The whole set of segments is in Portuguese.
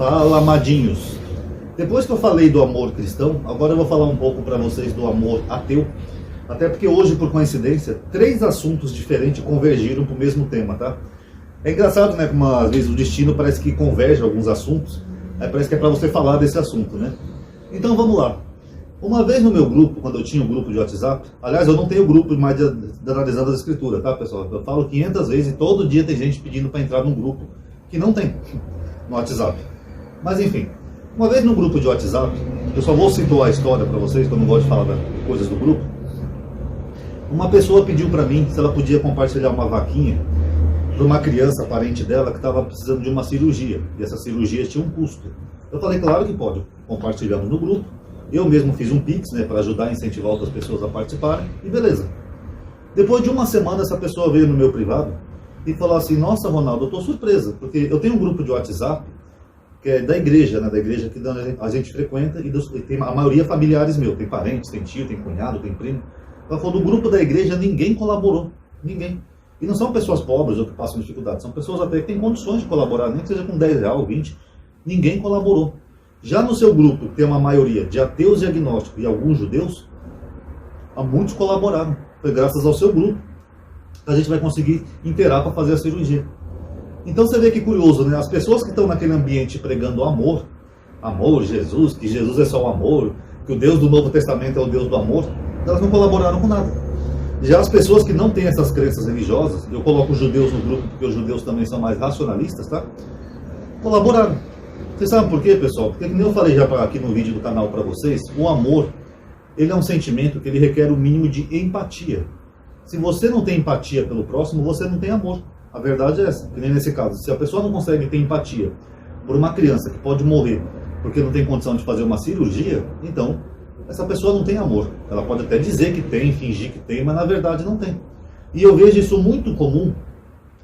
Fala, amadinhos. Depois que eu falei do amor cristão, agora eu vou falar um pouco para vocês do amor ateu. Até porque hoje, por coincidência, 3 assuntos diferentes convergiram para o mesmo tema, tá? É engraçado, né? Como às vezes o destino parece que converge alguns assuntos, aí parece que é para você falar desse assunto, né? Então vamos lá. Uma vez no meu grupo, quando eu tinha um grupo de WhatsApp, aliás, eu não tenho grupo mais de analisando as escrituras, tá, pessoal? Eu falo 500 vezes e todo dia tem gente pedindo para entrar num grupo que não tem no WhatsApp. Mas enfim, uma vez no grupo de WhatsApp, eu só vou situar a história para vocês, que eu não gosto de falar das coisas do grupo. Uma pessoa pediu para mim se ela podia compartilhar uma vaquinha para uma criança parente dela que estava precisando de uma cirurgia, e essa cirurgia tinha um custo. Eu falei, claro que pode, compartilhamos no grupo. Eu mesmo fiz um Pix, né, para ajudar a incentivar outras pessoas a participarem, e beleza. Depois de uma semana, essa pessoa veio no meu privado e falou assim, nossa, Ronaldo, eu estou surpresa, porque eu tenho um grupo de WhatsApp, que é da igreja, né, da igreja que a gente frequenta, e tem a maioria familiares meus, tem parentes, tem tio, tem cunhado, tem primo. Ela falou, do grupo da igreja ninguém colaborou, ninguém. E não são pessoas pobres ou que passam dificuldade, são pessoas até que têm condições de colaborar, nem que seja com 10 reais, 20, ninguém colaborou. Já no seu grupo, que tem uma maioria de ateus e agnósticos e alguns judeus, há muitos colaboraram. Foi graças ao seu grupo que a gente vai conseguir inteirar para fazer a cirurgia. Então você vê que curioso, né? As pessoas que estão naquele ambiente pregando amor, amor, Jesus, que Jesus é só o amor, que o Deus do Novo Testamento é o Deus do amor, elas não colaboraram com nada. Já as pessoas que não têm essas crenças religiosas, eu coloco os judeus no grupo porque os judeus também são mais racionalistas, tá? Colaboraram. Vocês sabem por quê, pessoal? Porque, como eu falei já aqui no vídeo do canal para vocês, o amor, ele é um sentimento que ele requer o mínimo de empatia. Se você não tem empatia pelo próximo, você não tem amor. A verdade é essa, que nem nesse caso. Se a pessoa não consegue ter empatia por uma criança que pode morrer porque não tem condição de fazer uma cirurgia, então essa pessoa não tem amor. Ela pode até dizer que tem, fingir que tem, mas na verdade não tem. E eu vejo isso muito comum,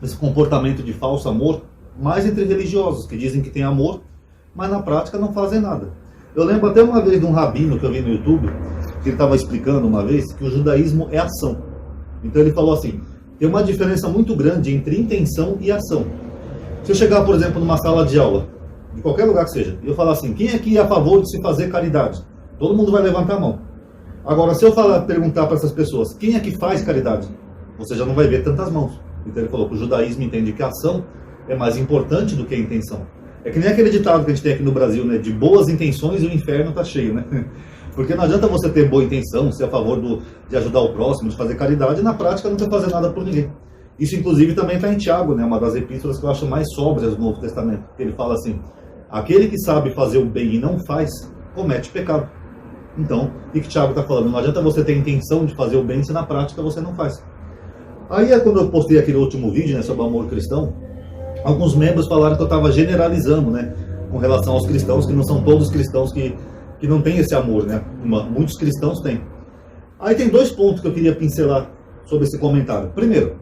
esse comportamento de falso amor, mais entre religiosos, que dizem que tem amor, mas na prática não fazem nada. Eu lembro até uma vez de um rabino que eu vi no YouTube, que ele estava explicando uma vez que o judaísmo é ação. Então ele falou assim, tem uma diferença muito grande entre intenção e ação. Se eu chegar, por exemplo, numa sala de aula, de qualquer lugar que seja, e eu falar assim, quem aqui é a favor de se fazer caridade? Todo mundo vai levantar a mão. Agora, se eu perguntar para essas pessoas, quem é que faz caridade? Você já não vai ver tantas mãos. Então ele falou que o judaísmo entende que a ação é mais importante do que a intenção. É que nem aquele ditado que a gente tem aqui no Brasil, né? De boas intenções e o inferno está cheio, né? Porque não adianta você ter boa intenção, ser a favor de ajudar o próximo, de fazer caridade, e na prática não quer fazer nada por ninguém. Isso, inclusive, também está em Tiago, né? Uma das epístolas que eu acho mais sóbrias do Novo Testamento. Ele fala assim, aquele que sabe fazer o bem e não faz, comete pecado. Então, o que Tiago está falando? Não adianta você ter intenção de fazer o bem se na prática você não faz. Aí é quando eu postei aquele último vídeo, né, sobre o amor cristão, alguns membros falaram que eu estava generalizando, né, com relação aos cristãos, que não são todos cristãos que não têm esse amor, né? Muitos cristãos têm. Aí tem 2 pontos que eu queria pincelar sobre esse comentário. Primeiro,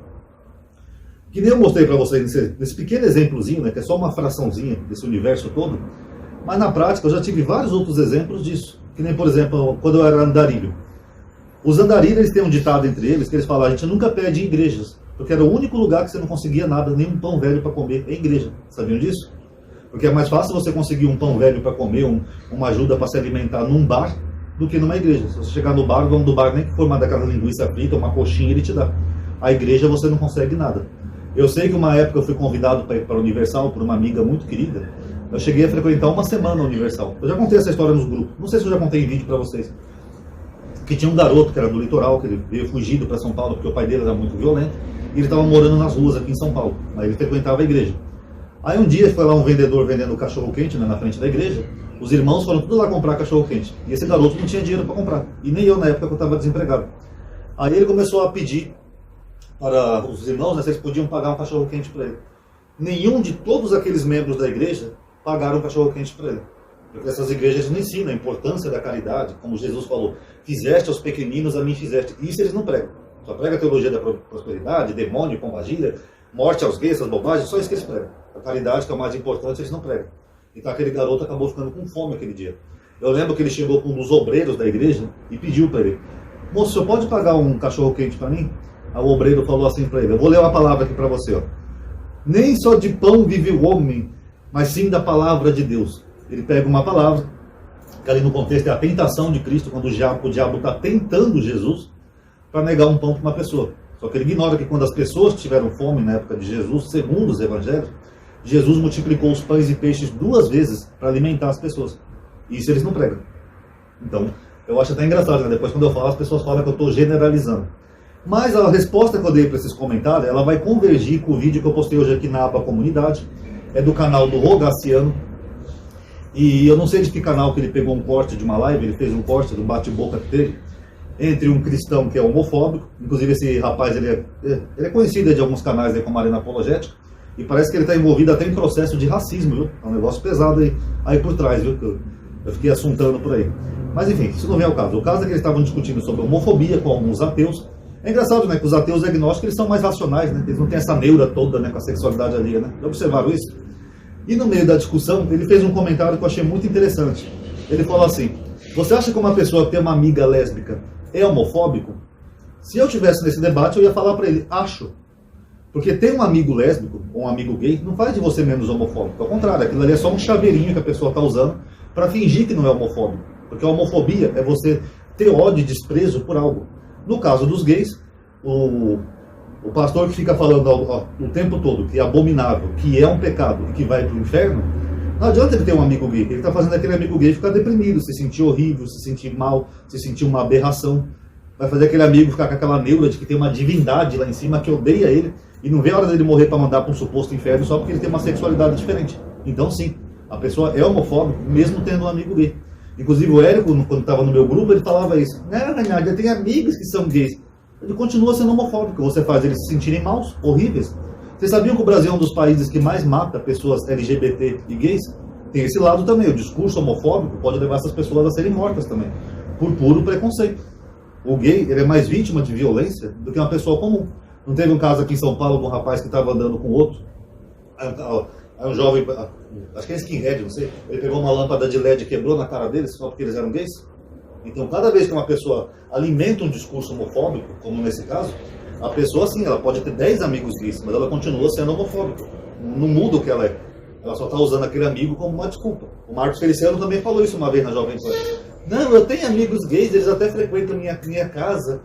que nem eu mostrei para vocês nesse pequeno exemplozinho, né, que é só uma fraçãozinha desse universo todo, mas na prática eu já tive vários outros exemplos disso. Que nem, por exemplo, quando eu era andarilho. Os andarilhos, eles têm um ditado entre eles, que eles falam, a gente nunca pede em igrejas, porque era o único lugar que você não conseguia nada, nem um pão velho para comer, é igreja. Sabiam disso? Porque é mais fácil você conseguir um pão velho para comer, uma ajuda para se alimentar num bar, do que numa igreja. Se você chegar no bar, o dono do bar nem que for uma daquela linguiça frita, uma coxinha, ele te dá. A igreja você não consegue nada. Eu sei que uma época eu fui convidado para ir para a Universal, por uma amiga muito querida. Eu cheguei a frequentar uma semana a Universal. Eu já contei essa história nos grupos. Não sei se eu já contei em vídeo para vocês. Que tinha um garoto que era do litoral, que ele veio fugido para São Paulo, porque o pai dele era muito violento. E ele estava morando nas ruas aqui em São Paulo. Aí ele frequentava a igreja. Aí um dia foi lá um vendedor vendendo cachorro-quente, né, na frente da igreja. Os irmãos foram tudo lá comprar cachorro-quente. E esse garoto não tinha dinheiro para comprar. E nem eu na época que eu estava desempregado. Aí ele começou a pedir para os irmãos, né, se eles podiam pagar um cachorro-quente para ele. Nenhum de todos aqueles membros da igreja pagaram um cachorro-quente para ele. Porque essas igrejas não ensinam a importância da caridade, como Jesus falou, fizeste aos pequeninos, a mim fizeste. Isso eles não pregam. Só prega a teologia da prosperidade, demônio, pombagira, morte aos gays, essas bobagens, só isso que eles pregam. A caridade, que é o mais importante, eles não pregam. Então aquele garoto acabou ficando com fome aquele dia. Eu lembro que ele chegou com um dos obreiros da igreja e pediu para ele, moço, o senhor pode pagar um cachorro-quente para mim? Aí o obreiro falou assim para ele, eu vou ler uma palavra aqui para você, ó. Nem só de pão vive o homem, mas sim da palavra de Deus. Ele pega uma palavra, que ali no contexto é a tentação de Cristo, quando o diabo está tentando Jesus para negar um pão para uma pessoa. Só que ele ignora que quando as pessoas tiveram fome na época de Jesus, segundo os evangelhos, Jesus multiplicou os pães e peixes 2 vezes para alimentar as pessoas. Isso eles não pregam. Então, eu acho até engraçado, né? Depois quando eu falo, as pessoas falam que eu estou generalizando. Mas a resposta que eu dei para esses comentários, ela vai convergir com o vídeo que eu postei hoje aqui na aba comunidade. É do canal do Rogaciano. E eu não sei de que canal que ele pegou um corte de uma live, ele fez um corte do bate-boca que teve entre um cristão que é homofóbico. Inclusive esse rapaz, ele é conhecido de alguns canais aí como Arena Apologética. E parece que ele está envolvido até em processo de racismo, viu? É um negócio pesado aí por trás, viu? Que eu fiquei assuntando por aí. Mas enfim, isso não vem ao caso. O caso é que eles estavam discutindo sobre homofobia com alguns ateus. É engraçado, né? Que os ateus agnósticos, eles são mais racionais, né? Eles não têm essa neura toda, né? Com a sexualidade alheia, né? Já observaram isso? E no meio da discussão, ele fez um comentário que eu achei muito interessante. Ele falou assim: você acha que uma pessoa que tem uma amiga lésbica é homofóbico? Se eu tivesse nesse debate, eu ia falar para ele: acho. Porque ter um amigo lésbico ou um amigo gay não faz de você menos homofóbico. Ao contrário, aquilo ali é só um chaveirinho que a pessoa está usando para fingir que não é homofóbico. Porque a homofobia é você ter ódio e desprezo por algo. No caso dos gays, o pastor que fica falando o tempo todo que é abominável, que é um pecado e que vai para o inferno, não adianta ele ter um amigo gay. Ele está fazendo aquele amigo gay ficar deprimido, se sentir horrível, se sentir mal, se sentir uma aberração. Vai fazer aquele amigo ficar com aquela neura de que tem uma divindade lá em cima que odeia ele e não vê a hora dele morrer para mandar para um suposto inferno só porque ele tem uma sexualidade diferente. Então sim, a pessoa é homofóbica mesmo tendo um amigo gay. Inclusive o Érico, quando estava no meu grupo, ele falava isso: não, Reinaldo, eu tenho amigos que são gays. Ele continua sendo homofóbico, você faz eles se sentirem maus, horríveis. Vocês sabiam que o Brasil é um dos países que mais mata pessoas LGBT e gays? Tem esse lado também, o discurso homofóbico pode levar essas pessoas a serem mortas também, por puro preconceito. O gay, ele é mais vítima de violência do que uma pessoa comum. Não teve um caso aqui em São Paulo de um rapaz que estava andando com outro, aí um jovem, acho que é skinhead, não sei, ele pegou uma lâmpada de LED e quebrou na cara deles só porque eles eram gays? Então, cada vez que uma pessoa alimenta um discurso homofóbico, como nesse caso, a pessoa, sim, ela pode ter 10 amigos gays, mas ela continua sendo homofóbica. Não muda o que ela é. Ela só está usando aquele amigo como uma desculpa. O Marcos Feliciano também falou isso uma vez na Jovem Pan. Não, eu tenho amigos gays, eles até frequentam minha casa.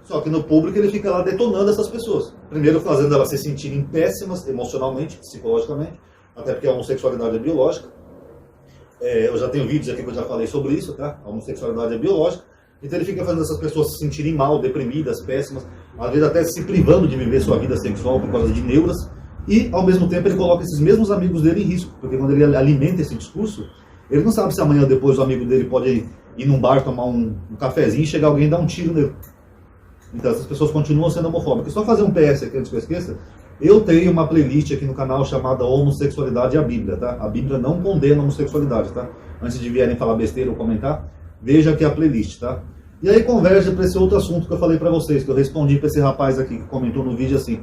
Só que no público ele fica lá detonando essas pessoas. Primeiro fazendo elas se sentirem péssimas emocionalmente, psicologicamente, até porque a homossexualidade é biológica. Eu já tenho vídeos aqui que eu já falei sobre isso, tá? A homossexualidade é biológica. Então ele fica fazendo essas pessoas se sentirem mal, deprimidas, péssimas, às vezes até se privando de viver sua vida sexual por causa de neuras. E, ao mesmo tempo, ele coloca esses mesmos amigos dele em risco. Porque quando ele alimenta esse discurso, ele não sabe se amanhã ou depois o amigo dele pode ir num bar, tomar um cafezinho e chegar alguém e dar um tiro nele. Então essas pessoas continuam sendo homofóbicas. Só fazer um PS aqui antes que eu esqueça. Eu tenho uma playlist aqui no canal chamada Homossexualidade e a Bíblia, tá? A Bíblia não condena a homossexualidade, tá? Antes de vierem falar besteira ou comentar, veja aqui a playlist, tá? E aí converge para esse outro assunto que eu falei para vocês, que eu respondi para esse rapaz aqui que comentou no vídeo assim,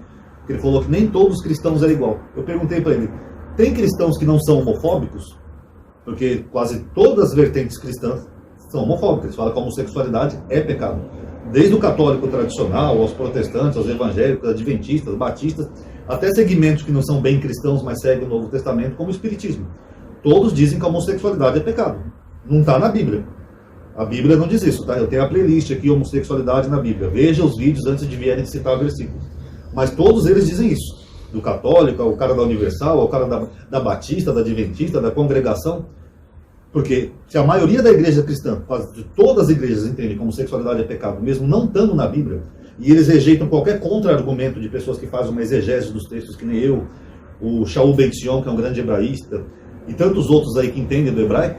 que ele falou que nem todos os cristãos eram igual. Eu perguntei para ele: tem cristãos que não são homofóbicos? Porque quase todas as vertentes cristãs são homofóbicas. Eles falam que a homossexualidade é pecado. Desde o católico tradicional, aos protestantes, aos evangélicos, adventistas, batistas, até segmentos que não são bem cristãos, mas seguem o Novo Testamento, como o Espiritismo. Todos dizem que a homossexualidade é pecado. Não está na Bíblia. A Bíblia não diz isso, tá? Eu tenho a playlist aqui, homossexualidade na Bíblia. Veja os vídeos antes de vierem citar versículos. Mas todos eles dizem isso. Do católico, ao cara da Universal, ao cara da Batista, da Adventista, da congregação. Porque se a maioria da igreja cristã, quase de todas as igrejas, entendem que a homossexualidade é pecado, mesmo não estando na Bíblia, e eles rejeitam qualquer contra-argumento de pessoas que fazem uma exegese dos textos, que nem eu, o Shaul Ben-Sion, que é um grande hebraísta, e tantos outros aí que entendem do hebraico,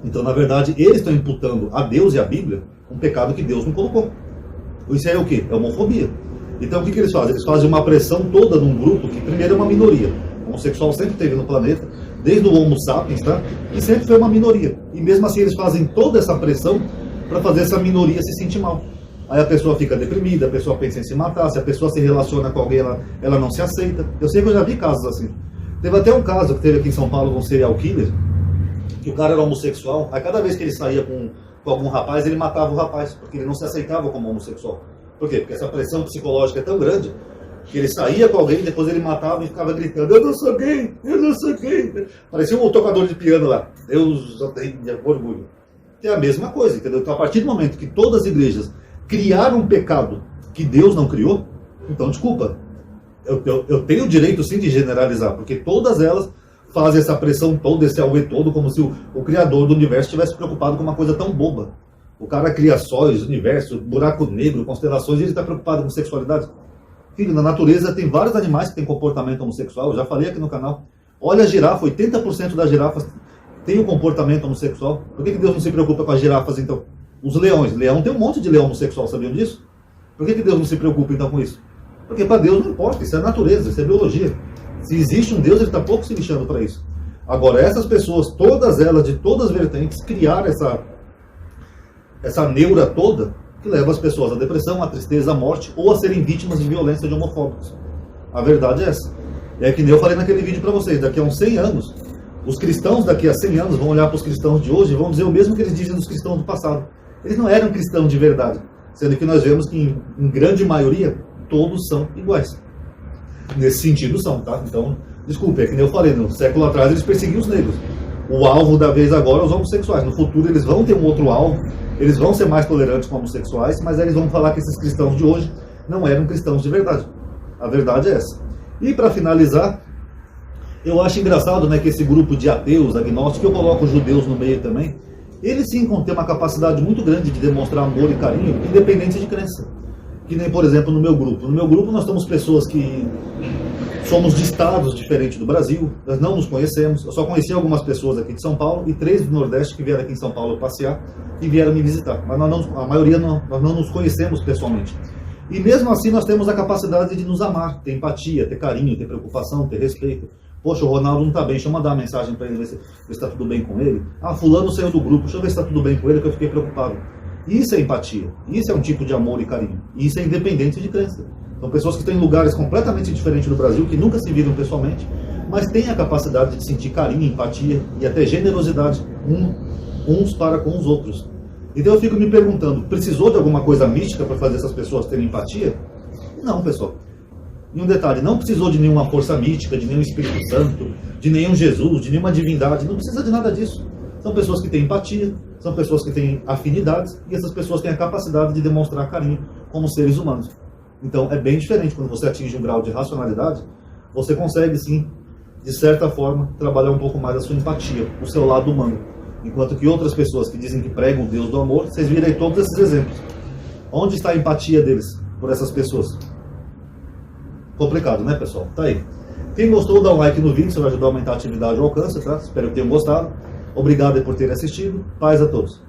então, na verdade, eles estão imputando a Deus e a Bíblia um pecado que Deus não colocou. Isso aí é o quê? É homofobia. Então, o que eles fazem? Eles fazem uma pressão toda num grupo que, primeiro, é uma minoria. O homossexual sempre teve no planeta, desde o Homo sapiens, tá? E sempre foi uma minoria. E mesmo assim, eles fazem toda essa pressão para fazer essa minoria se sentir mal. Aí a pessoa fica deprimida, a pessoa pensa em se matar, se a pessoa se relaciona com alguém, ela não se aceita. Eu sei que eu já vi casos assim. Teve até um caso que teve aqui em São Paulo com um serial killer, que o cara era homossexual, aí cada vez que ele saía com algum rapaz, ele matava o rapaz, porque ele não se aceitava como homossexual. Por quê? Porque essa pressão psicológica é tão grande Que ele saía com alguém, depois ele matava e ficava gritando, eu não sou gay, eu não sou gay. Parecia um tocador de piano lá. Deus tenha orgulho. É a mesma coisa, entendeu? Então, a partir do momento que todas as igrejas criaram um pecado que Deus não criou, então, desculpa, eu tenho o direito sim de generalizar, porque todas elas fazem essa pressão toda, esse auê todo, como se o Criador do universo estivesse preocupado com uma coisa tão boba. O cara cria sóis, universo, buraco negro, constelações, e ele está preocupado com sexualidade. Filho, na natureza tem vários animais que têm comportamento homossexual, eu já falei aqui no canal. Olha a girafa, 80% das girafas tem um comportamento homossexual. Por que Deus não se preocupa com as girafas, então? Os leões. Leão tem um monte de leão homossexual, sabiam disso? Por que Deus não se preocupa, então, com isso? Porque para Deus não importa, isso é natureza, isso é biologia. Se existe um Deus, ele está pouco se lixando para isso. Agora, essas pessoas, todas elas, de todas as vertentes, criaram essa neura toda que leva as pessoas à depressão, à tristeza, à morte, ou a serem vítimas de violência de homofóbicos. A verdade é essa. É que nem eu falei naquele vídeo para vocês, daqui a uns 100 anos, os cristãos daqui a 100 anos vão olhar para os cristãos de hoje e vão dizer o mesmo que eles dizem dos cristãos do passado. Eles não eram cristãos de verdade, sendo que nós vemos que, em grande maioria, todos são iguais. Nesse sentido são, tá? Então, desculpe, é que nem eu falei, no século atrás eles perseguiam os negros. O alvo da vez agora é os homossexuais. No futuro eles vão ter um outro alvo, eles vão ser mais tolerantes com homossexuais, mas eles vão falar que esses cristãos de hoje não eram cristãos de verdade. A verdade é essa. E para finalizar, eu acho engraçado, né, que esse grupo de ateus, agnósticos, eu coloco os judeus no meio também, eles sim vão ter uma capacidade muito grande de demonstrar amor e carinho, independente de crença. Que nem, por exemplo, no meu grupo. No meu grupo nós temos pessoas que somos de estados diferentes do Brasil, nós não nos conhecemos, eu só conheci algumas pessoas aqui de São Paulo e 3 do Nordeste que vieram aqui em São Paulo passear e vieram me visitar, mas a maioria nós não nos conhecemos pessoalmente. E mesmo assim nós temos a capacidade de nos amar, ter empatia, ter carinho, ter preocupação, ter respeito. Poxa, o Ronaldo não está bem, deixa eu mandar uma mensagem para ele, ver se está tudo bem com ele. Ah, fulano saiu do grupo, deixa eu ver se está tudo bem com ele, que eu fiquei preocupado. Isso é empatia, isso é um tipo de amor e carinho, isso é independente de crença. São pessoas que estão em lugares completamente diferentes do Brasil, que nunca se viram pessoalmente, mas têm a capacidade de sentir carinho, empatia e até generosidade uns para com os outros. Então eu fico me perguntando, precisou de alguma coisa mística para fazer essas pessoas terem empatia? Não, pessoal. E um detalhe, não precisou de nenhuma força mística, de nenhum Espírito Santo, de nenhum Jesus, de nenhuma divindade, não precisa de nada disso. São pessoas que têm empatia, são pessoas que têm afinidades, e essas pessoas têm a capacidade de demonstrar carinho como seres humanos. Então é bem diferente quando você atinge um grau de racionalidade, você consegue sim, de certa forma, trabalhar um pouco mais a sua empatia, o seu lado humano. Enquanto que outras pessoas que dizem que pregam o Deus do amor, vocês viram aí todos esses exemplos. Onde está a empatia deles por essas pessoas? Complicado, né, pessoal? Tá aí. Quem gostou, dá um like no vídeo, isso vai ajudar a aumentar a atividade e o alcance, tá? Espero que tenham gostado. Obrigado por terem assistido. Paz a todos.